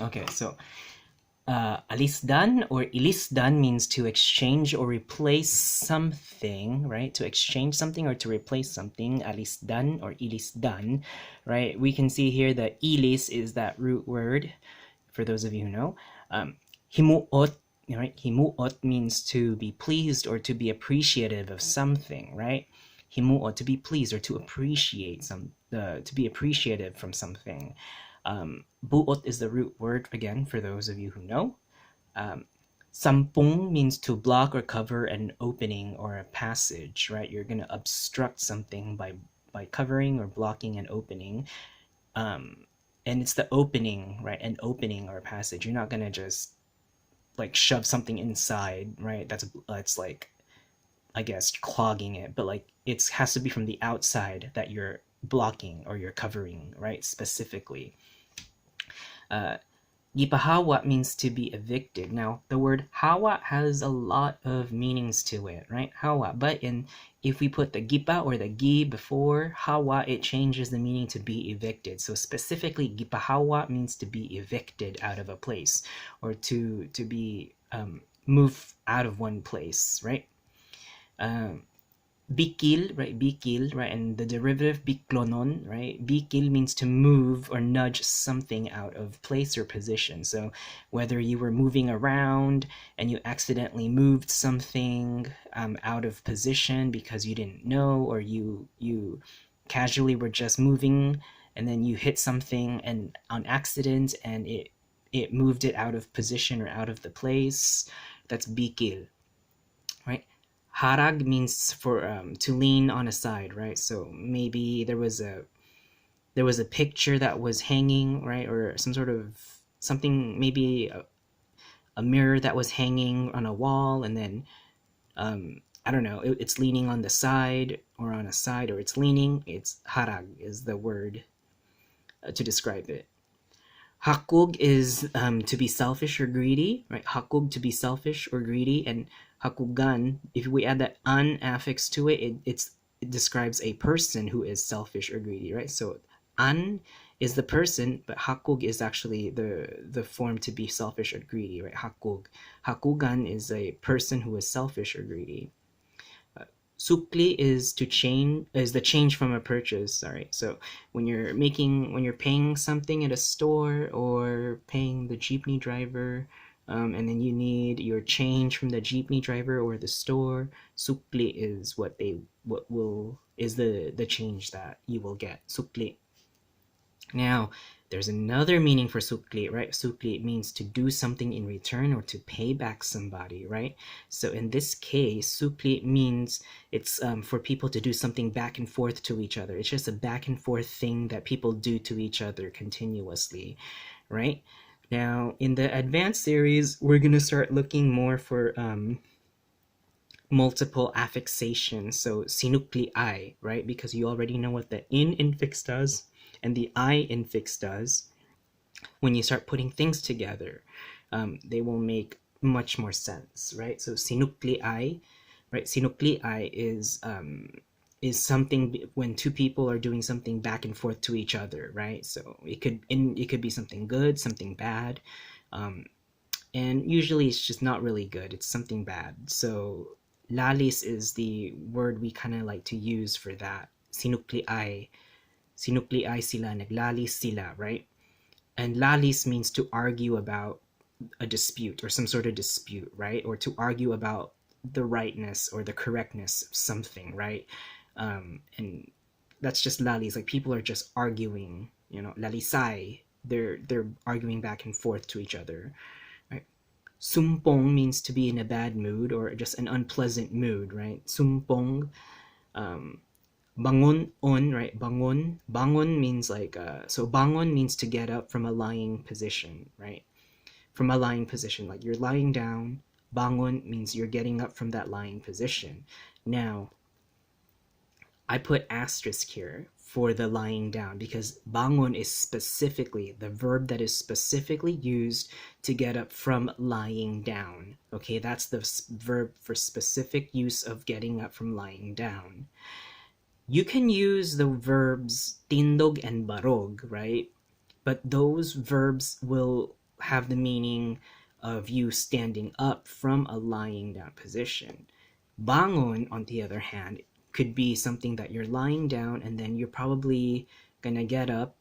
Okay, so alisdan or ilisdan means to exchange or replace something, right? To exchange something or to replace something. Alisdan or ilisdan, right? We can see here that ilis is that root word, for those of you who know. Himuot, right? Himuot means to be pleased or to be appreciative of something, right? Himuot, to be pleased or to appreciate to be appreciative from something. Buot is the root word, again, for those of you who know. Sampung means to block or cover an opening or a passage, right? You're going to obstruct something by covering or blocking an opening. And it's the opening, right? An opening or a passage. You're not going to just like shove something inside, right? That's like, I guess, clogging it, but like it has to be from the outside that you're blocking or you're covering, right? Specifically. Gipahawa means to be evicted. Now, the word hawa has a lot of meanings to it, right? Hawa. But if we put the gipa or the gi before hawa, it changes the meaning to be evicted. So specifically, gipahawa means to be evicted out of a place or to be moved out of one place, right? Bikil, right? Bikil, right? And the derivative biklonon, right? Bikil means to move or nudge something out of place or position. So whether you were moving around and you accidentally moved something out of position because you didn't know, or you casually were just moving and then you hit something and on accident and it moved it out of position or out of the place, that's bikil, right? Harag means for to lean on a side, right? So maybe there was a picture that was hanging, right, or some sort of something, maybe a mirror that was hanging on a wall, and then I don't know, it's leaning on the side or on a side, or it's leaning. It's harag is the word to describe it. Hakug is to be selfish or greedy, right? Hakug, to be selfish or greedy, and hakugan, if we add that an affix to it, it describes a person who is selfish or greedy, right? So an is the person, but hakug is actually the form to be selfish or greedy, right? Hakug. Hakugan is a person who is selfish or greedy. Sukli is the change from a purchase. Sorry. So when you're paying something at a store or paying the jeepney driver, and then you need your change from the jeepney driver or the store, sukli is the change that you will get. Sukli. Now, there's another meaning for sukli, right? Sukli means to do something in return or to pay back somebody, right? So in this case, sukli means it's for people to do something back and forth to each other. It's just a back and forth thing that people do to each other continuously, right? Now, in the advanced series, we're going to start looking more for multiple affixations. So sinukli I, right? Because you already know what the in infix does and the I infix does. When you start putting things together, they will make much more sense, right? So sinukli I, right? Sinukli I is something when two people are doing something back and forth to each other, right? So it could be something good, something bad, and usually it's just not really good. It's something bad. So lalis is the word we kind of like to use for that. Sinukli I sila, naglalis sila, right? And lalis means to argue about a dispute or some sort of dispute, right? Or to argue about the rightness or the correctness of something, right? And that's just lalis. Like people are just arguing, lalisay. They're arguing back and forth to each other, right? Sumpong means to be in a bad mood or just an unpleasant mood, right? Sumpong. Bangon on, right? Bangon means like so bangon means to get up from a lying position, right? From a lying position, like you're lying down. Bangon means you're getting up from that lying position. Now, I put asterisk here for the lying down because bangon is specifically the verb that is specifically used to get up from lying down. Okay, that's the verb for specific use of getting up from lying down. You can use the verbs tindog and barog, right? but those verbs will have the meaning of you standing up from a lying down position. Bangon, on the other hand, could be something that you're lying down and then you're probably gonna get up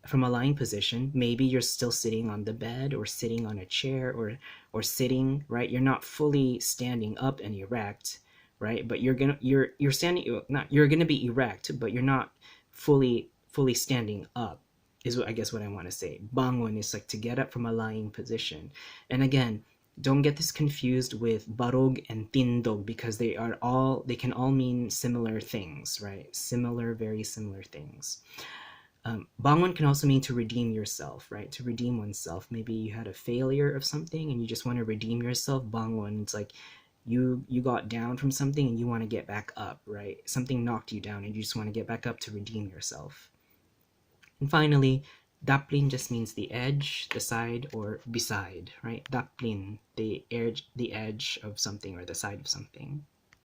from a lying position. Maybe you're still sitting on the bed or sitting on a chair or sitting, right? You're not fully standing up and erect, right? But you're standing, not you're gonna be erect, but you're not fully standing up, is what I guess what I want to say. Bangon is like to get up from a lying position. And again, don't get this confused with barog and tindog, because they can all mean similar things, right? Similar, very similar things. Bangwon can also mean to redeem yourself, right? To redeem oneself. Maybe you had a failure of something and you just want to redeem yourself. Bangwon, it's like you got down from something and you want to get back up, right? Something knocked you down and you just want to get back up to redeem yourself. And finally, daplin just means the edge, the side, or beside, right? Daplin, the edge of something or the side of something.